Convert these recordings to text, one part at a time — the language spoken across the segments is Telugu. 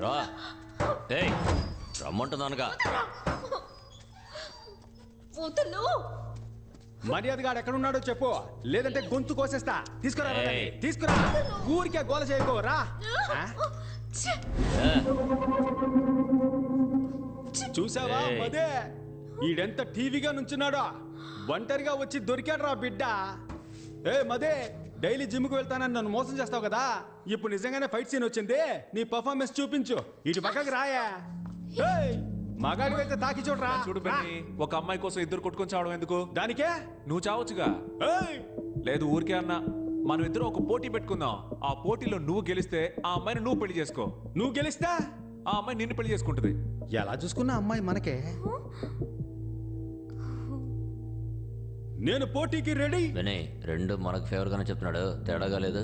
రా ఏయ్ రమ్మంటున్నానుగా. మర్యాదగా ఎక్కడున్నాడో చెప్పు, లేదంటే గొంతు కోసేస్తా. తీసుకురా తీసుకురా, ఊరికే గోల చేయకోరా. చూసావా అదే ఈడెంత టీవీగా నుంచున్నాడో, ఒంటరిగా వచ్చి దొరికాడు రా బిడ్డ. మదే డైలీ జిమ్కి వెళ్తానని నన్ను మోసం చేస్తావు కదా, ఇప్పుడు నిజంగానే ఫైట్ సీన్ వచ్చింది, నీ పర్ఫార్మెన్స్ చూపించు. ఇటు పక్కకి రాయా. మగాడివైతే తాకి చూడరా. చూడు బెన్నీ, ఒక అమ్మాయి కోసం ఇద్దరు కొట్టుకొని చావడం ఎందుకు? దానికే నువ్వు చావచ్చుగా. లేదు ఊరికే అన్నా, మనం ఇద్దరం ఒక పోటీ పెట్టుకుందాం. ఆ పోటీలో నువ్వు గెలిస్తే ఆ అమ్మాయిని నువ్వు పెళ్లి చేసుకో, నువ్వు గెలిస్తే ఆ అమ్మాయి నిన్ను పెళ్లి చేసుకుంటది. ఎలా చూసుకున్న అమ్మాయి మనకే. నేను పోటీకి రెడీ. వినయ్ రెండు మనకు ఫేవర్ గానే చెప్తున్నాడు, తేడాగా లేదు.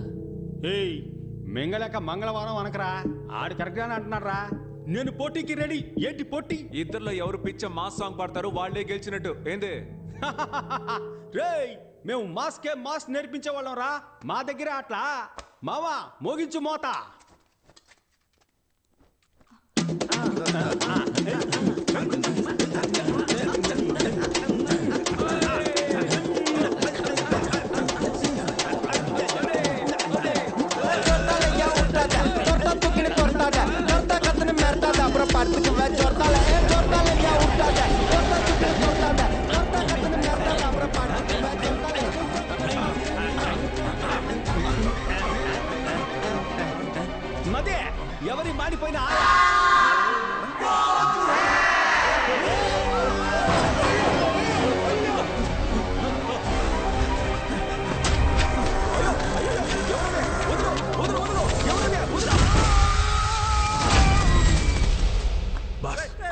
మెంగళక మంగళవారం అనకరా, ఆడు కరెక్ట్ గానే అంటున్నాడు రా. నేను పోటీకి రెడీ. ఏంటి పోటీ? ఇద్దరులో ఎవరు పిచ్చ మాస్ సాంగ్ పాడతారు వాళ్ళే గెలిచినట్టు. ఏంది రేయ్, మేము మాస్కే మాస్ నేర్పించే వాళ్ళం రా, మా దగ్గరే అట్లా. మావా మోగించు మోత. మదే ఎవరి మాడిపోయినా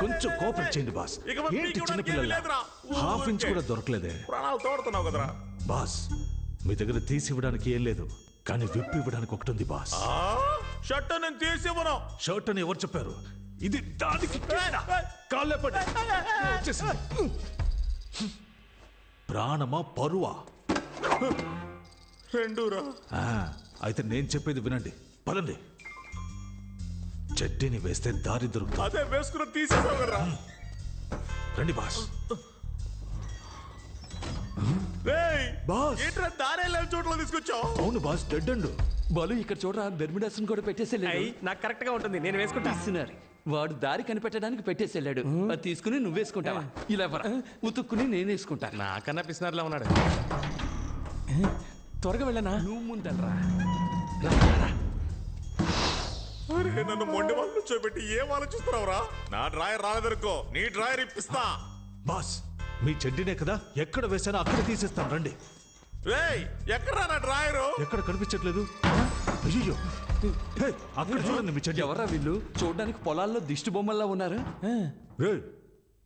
కొంచెం కోపం చేయండి బాస్. ఏంటి చిన్నపిల్లల హాఫ్ ఇంచ్ కూడా దొరకలేదే. ప్రాణాలు తోడుతున్నావు కదరా బాస్. మీ దగ్గర తీసి ఇవ్వడానికి ఏం లేదు, కానీ విప్పి ఇవ్వడానికి ఒకటి ఉంది బాస్. షర్ట్ నేను తీసి ఇవ్వను. షర్ట్ అని ఎవరు చెప్పారు? ఇది దానికి కాళ్ళే పడి ప్రాణమా పరువా? రెండురా. అయితే నేను చెప్పేది వినండి, పదండి. చెడ్డీని వేస్తే దారి దొరుకుతుంది. అదే వేసుకుని తీసేసావు కదరా. రండి బాస్. ఏంట్రా దారే లేని చోట్ల తీసుకొచ్చావు? అవును బాస్, డెడ్ అండ్ బాలు ఇక్కడ చూడరా, బెర్మిడాస్ని కూడా పెట్టేసేళ్ళాడు. నాకు కరెక్ట్ గా ఉంటుంది, నేను వేసుకుంటా. వాడు దారి కనిపెట్టడానికి పెట్టేసేళ్ళాడు. అది తీసుకుని నువ్వు వేసుకుంటావా? ఇలా ఉతుక్కుని నేను వేసుకుంటా. నాకన్నా పిసినారులా ఉన్నాడు. త్వరగా వెళ్ళనా? నువ్వు ముందరా. అరే నన్ను మొండి వాళ్ళు చూపెట్టి ఏం ఆలోచిస్తున్నావురా? నా డ్రాయర్ రాలేదనుకో, నీ డ్రాయర్ ఇప్పిస్తా. బాస్, మీ చెడ్డీనే కదా, ఎక్కడ వేసానో అక్కడ తీసేస్తాను, రండి. ఎక్కడ నా డ్రాయరు? ఎక్కడ కనిపించట్లేదు. అయ్యో, అక్కడ చూడండి మీ చెడ్డీ. ఎవరా వీళ్ళు? చూడడానికి పొలాల్లో దిష్టి బొమ్మల్లా ఉన్నారు.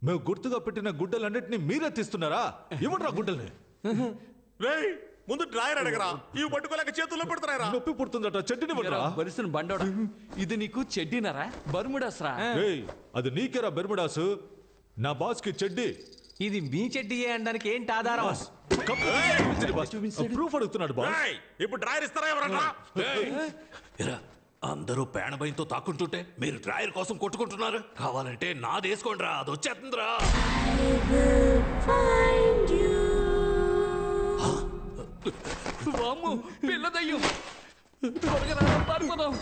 మేము గుర్తుగా పెట్టిన గుడ్డలన్నింటినీ మీరే తీస్తున్నారా? ఇవ్వట్రా గుడ్డల్ని. ముందు డ్రాయర్ అడగరా, ఇవి పట్టుకోలేక చేతుల్లో పెడతారా? నొప్పి పుడుతుందట, చెడ్డీని బలిసిన బండోడా. ఇది నీకు చెడ్డీనరా? బర్ముడాస్ రా. అది నీకేరా బెర్ముడాసు, నా బాస్ కి చెడ్డీ. ఇది మీ చెడ్డీయే అనడానికి ఏంటి ఆధారం? ప్రూఫ్ అడుగుతున్నాడు బాస్. ఇప్పుడు డ్రాయర్ ఇస్తారా ఎవరన్నా? అందరూ పేణభయంతో తాకుంటుంటే మీరు డ్రాయర్ కోసం కొట్టుకుంటున్నారు. కావాలంటే నాది వేసుకోండి రా, అది వచ్చేస్తుందిరా. పిల్లదయ్యం త్వరగా పారిపోదాం.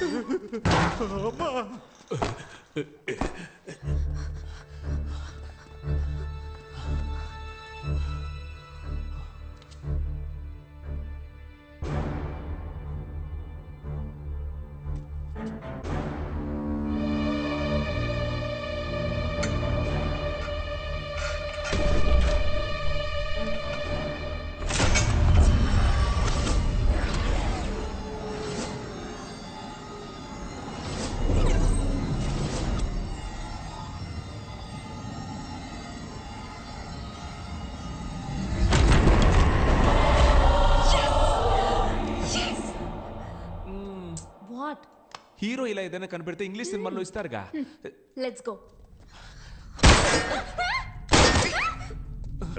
హీరో ఇలా ఏదైనా కనిపెడితే ఇంగ్లీష్ సినిమాల్లో ఇస్తారుగా. Let's go.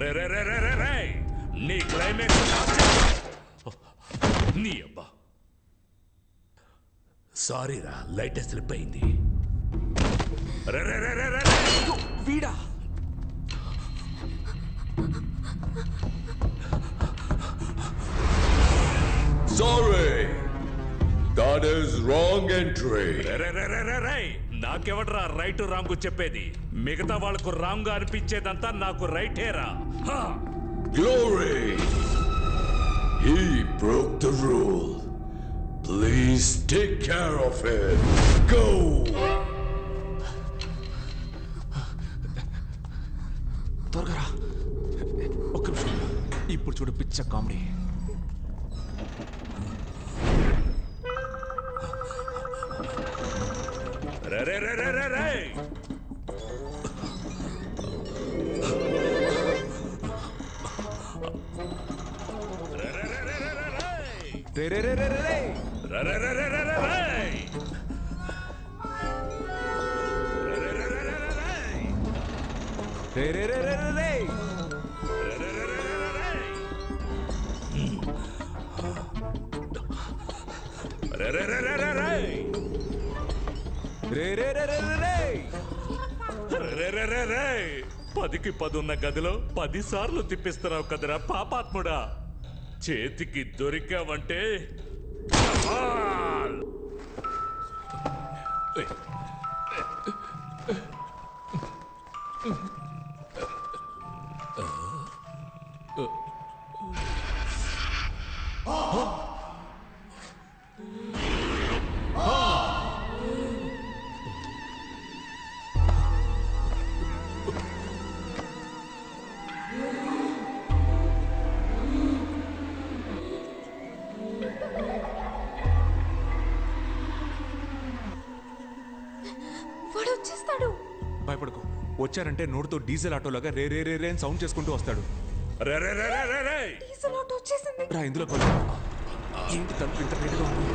రే రే రే రే రే రే, నీ క్లైమాక్స్ నీ అబ్బా. సారీ రా, లైట్ స్లిప్ అయింది. రే రే రే రే రే వీడా Sorry, that is wrong entry. నాకెవడ్రా రైట్ రాంగ్ చెప్పేది? మిగతా వాళ్ళకు రాంగ్ అనిపించేదంతా నాకు రైటేరా. Glory, he broke the rule. Please take care of him. Go. త్వరగా ఒక్క నిమిషం. ఇప్పుడు చూడు పిచ్చ కామెడీ. రే రే రే రే రే రే పదికి 10 ఉన్న గదిలో 10 సార్లు తిప్పిస్తున్నావు కదరా పాపాత్ముడా. చేతికి దొరికావంటే వాడు వచ్చేస్తాడు. భయపడకు. వచ్చారంటే నోటితో డీజిల్ ఆటోలాగా రే రే రే రే అని సౌండ్ చేసుకుంటూ వస్తాడు. డీజిల్ ఆటో వచ్చేసింది. రా ఇందులో కొలు. ఏంటి తలుపు ఇంత రేటుగా ఉంది?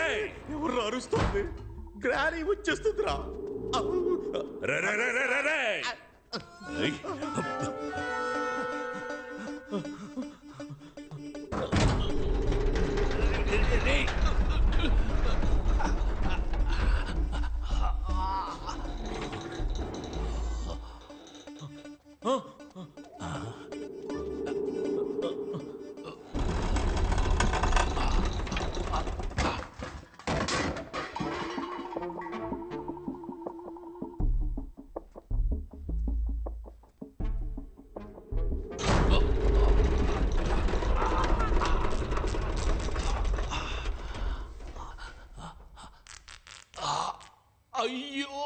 ఏయ్, ఎవరు అరుస్తుంది? గ్రానీ వచ్చేస్తుందిరా. అయ్యో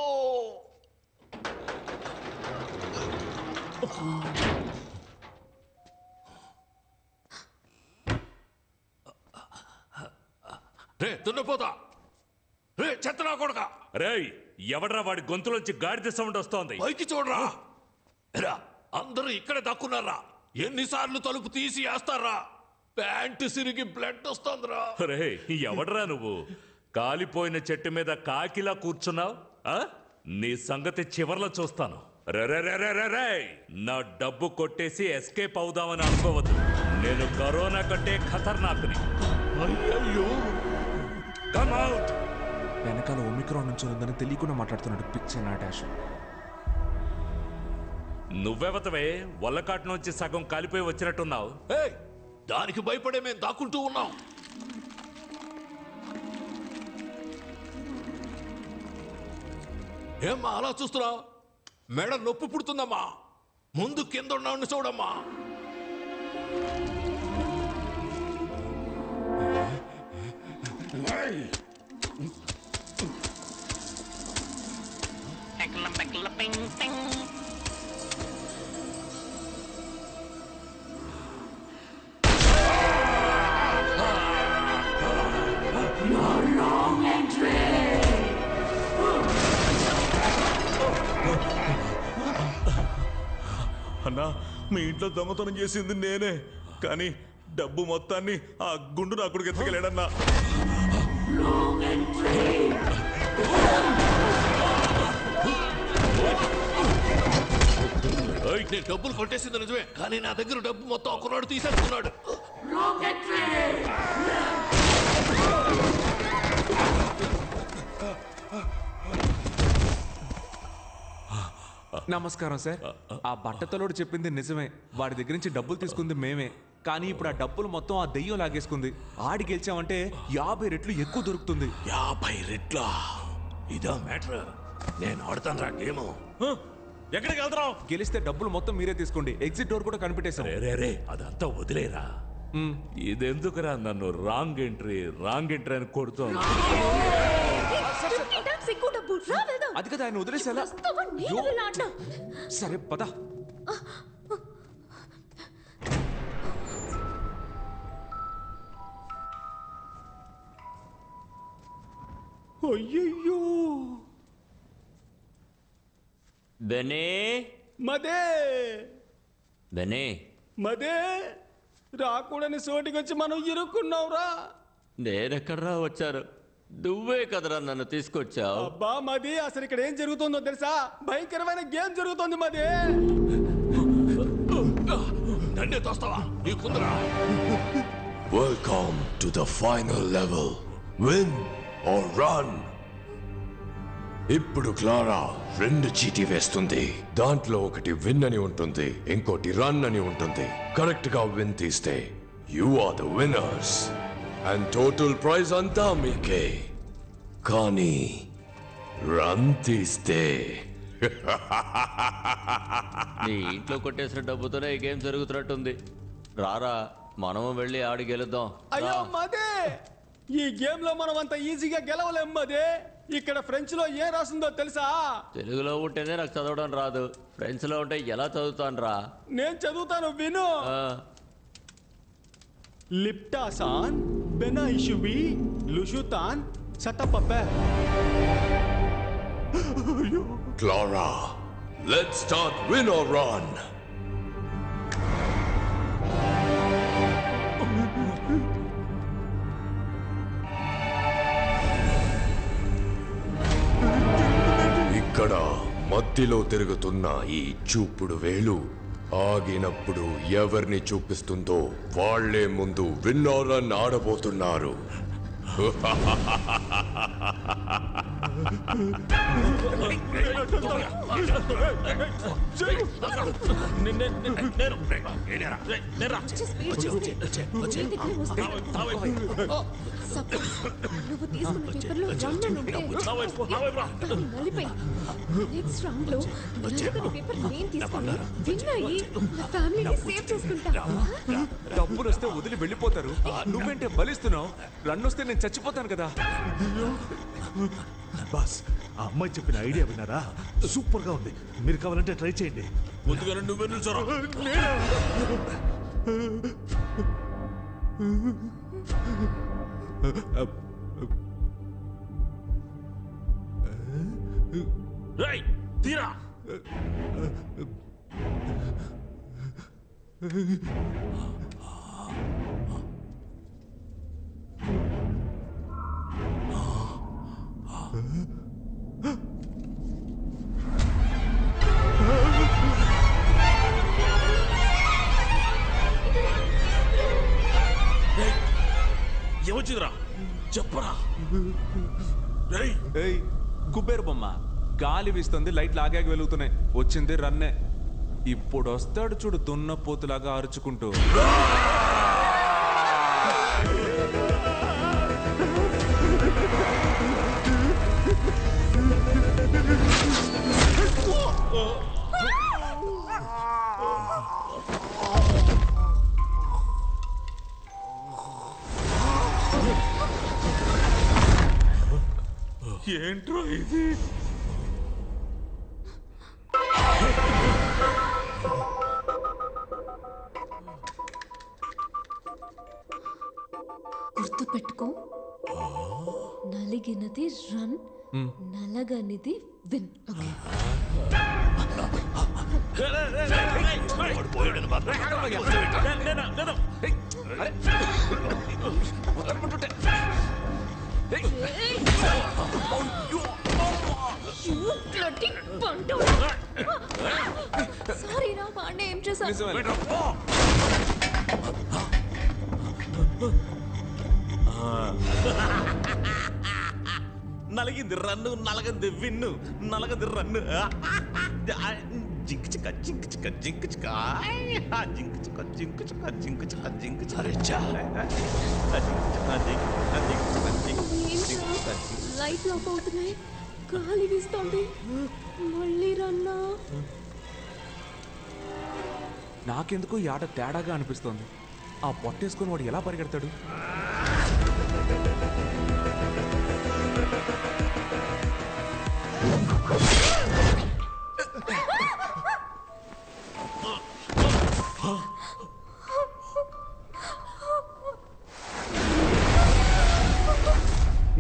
రే దున్నపోతా, రే చెత్తనా కొడక, రేయ్ ఎవడ్రా వాడి గొంతులోంచి గాడిద సౌండ్ వస్తోంది? పైకి చూడరా. రా, అందరూ ఇక్కడ దక్కున్నారా? ఎన్నిసార్లు తలుపు తీసి వేస్తారా? ప్యాంటు సిరిగి బ్లడ్ వస్తుందిరా. రే ఎవడ్రా నువ్వు? కాలిపోయిన చెట్టు మీద కాకిలా కూర్చున్నావు. నీ సంగతి చివర్లో చూస్తాను. రే నా డబ్బు కొట్టేసి ఎస్కేప్ అవుదామని అనుకోవద్దు. నేను కరోనా కంటే ఖతర్నాక్ని. అయ్యయ్యో, కమ్ అవుట్. వెనకాల ఒమిక్రాన్ నుంచి ఉందని తెలియకుండా మాట్లాడుతున్నాడు పిచ్చ నాటాష్. నువ్వెవతవే వల్లకాటు నుంచి సగం కాలిపోయి వచ్చినట్టున్నావు. ఏయ్, దానికి భయపడే మేము దాక్కుంటూ ఉన్నాం. ఏమ్మా అలా చూస్తున్నావు? మెడ నొప్పి పుడుతుందమ్మా. ముందు కింద ఉన్నావు చూడమ్మా. అన్నా, మీ ఇంట్లో దొంగతనం చేసింది నేనే, కానీ డబ్బు మొత్తాన్ని ఆ గుండు నా కొడుకు ఎత్తుకెళ్ళాడన్నా. నేను డబ్బులు కొట్టేసింది నిజమే, కానీ నా దగ్గర డబ్బు మొత్తం ఒకనాడు తీసేసుకున్నాడు. నమస్కారం సార్. ఆ బట్టతలోడు చెప్పింది నిజమే, వాడి దగ్గర నుంచి డబ్బులు తీసుకుంది మేమే. కానీ ఇప్పుడు ఆ డబ్బులు మొత్తం ఆ దెయ్యం లాగేసుకుంది. ఆడి గెలిచామంటే 50 రెట్లు ఎక్కువ దొరుకుతుంది. 50 రెట్ల? ఇదా మ్యాటర్? నేను ఆడతాను రా గేమ్. ఎక్కడికి వెళ్తున్నావు? గెలిస్తే డబ్బులు మొత్తం మీరే తీసుకోండి. ఎగ్జిట్ డోర్ కూడా కనిపెట్టేశాం. రే అదంతా వదిలేరా. ఇదెందుకురా నన్ను రాంగ్ ఎంట్రీ అని కొడుతోంది. అది కదా ఆయన వదిలేసేలా. సరే పద. అయ్యయ్యో బెనే మదే బెనే మదే రాకూడని సోటికొచ్చి మనం ఇరుక్కున్నావురా. నేనెక్కడ్రా వచ్చారు, నువ్వే కదరా నన్ను తీసుకొచ్చావు. అబ్బా మది, అసలు ఇక్కడ ఏం జరుగుతుందో తెలుసా? భయంకరమైన గేమ్ జరుగుతోంది మదే. నన్నే తోస్తావా? నీకుందరా? Welcome to the final level, win or run. ఇప్పుడు క్లారా 2 చీటీ వేస్తుంది. దాంట్లో ఒకటి విన్ అని ఉంటుంది, ఇంకోటి రన్ అని ఉంటుంది. కరెక్ట్ గా విన్ తీస్తే you are the winners and total prize అంతా మీకే. కానీ రన్ తీస్తే నీ ఇంట్లో కొట్టేసిన డబ్బుతోనే ఈ గేమ్ జరుగుతున్నట్టుంది. రారా మనము వెళ్ళి ఆడి గెలుద్దాం. అయ్యో మదే, ఈ గేమ్ లో మనం అంత ఈజీగా గెలవలేం మదే. ఇక్కడ ఫ్రెంచ్ లో ఏం రాసిందో తెలుసా? తెలుగులో ఉంటేనే నాకు చదవడం రాదు, ఫ్రెంచ్ లో ఉంటే ఎలా చదువుతాను రా? నేను చదువుతాను విను. లిప్టాసాన్ బెనాయిషువి లుషుతాన్ సటపపే. Clara, let's start win or run. ఇక్కడ మధ్యలో తిరుగుతున్న ఈ చూపుడు వేలు ఆగినప్పుడు ఎవరిని చూపిస్తుందో వాళ్లే ముందు విన్ ఆర్ రన్ ఆడబోతున్నారు. నువ్వు తీసుకున్న పేపర్లో రన్ ఉంటే నలిపై నెక్స్ట్ రౌండ్ లో నలుగురి పేపర్ నేను తీసుకుని విన్ అయ్యి నా ఫ్యామిలీని సేవ్ చేసుకుంటా. డబ్బులు వస్తే వదిలి వెళ్ళిపోతారు, నువ్వేంటే బలిస్తున్నావు? రన్ వస్తే నేను చచ్చిపోతాను కదా. బాస్, ఆ అమ్మాయి చెప్పిన ఐడియా విన్నారా? సూపర్ గా ఉంది. మీరు కావాలంటే ట్రై చేయండి. ముందుగా నువ్వే నిల్చోరా. రేయ్ తీరా. ఏమొచ్చిందిరా చెప్పరా. ఏయ్ కుబేర్ బొమ్మ, గాలి వీస్తుంది, లైట్లు ఆగాక వెలుగుతున్నాయి. వచ్చింది రన్నే. ఇప్పుడు వస్తాడు చూడు దున్నపోతులాగా అరుచుకుంటూ. ఏంట్రా ఇది? గుర్తుపెట్టుకో, నలిగినది రన్, నలగనిది విన్ ఓకే సారీ రా పాండే ఏం చేశాను నలగింది రన్ను నలగంది విన్ను నలగంది రన్ను జింక్ చిక్క జింక్ చిక్క జింక్ చిక్క జింక్ చిక్క జింక్ చిక్క జింక్ చిక్క జింక్ చిక్క లైట్లు ఆఫ్ అవుతున్నాయి గాలి వీస్తోంది మళ్ళీ రన్నా నాకెందుకు ఈ ఆట తేడాగా అనిపిస్తోంది. ఆ పొట్టేసుకొని వాడు ఎలా పరిగెడతాడు?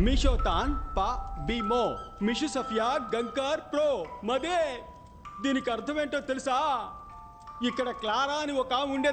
మిషోతాన్ పా బీమో మిషు సఫియా గంకర్ ప్రో మదే దీనికి అర్థం ఏంటో తెలుసా? ఇక్కడ క్లారా అని ఒక ఆమె ఉండేది.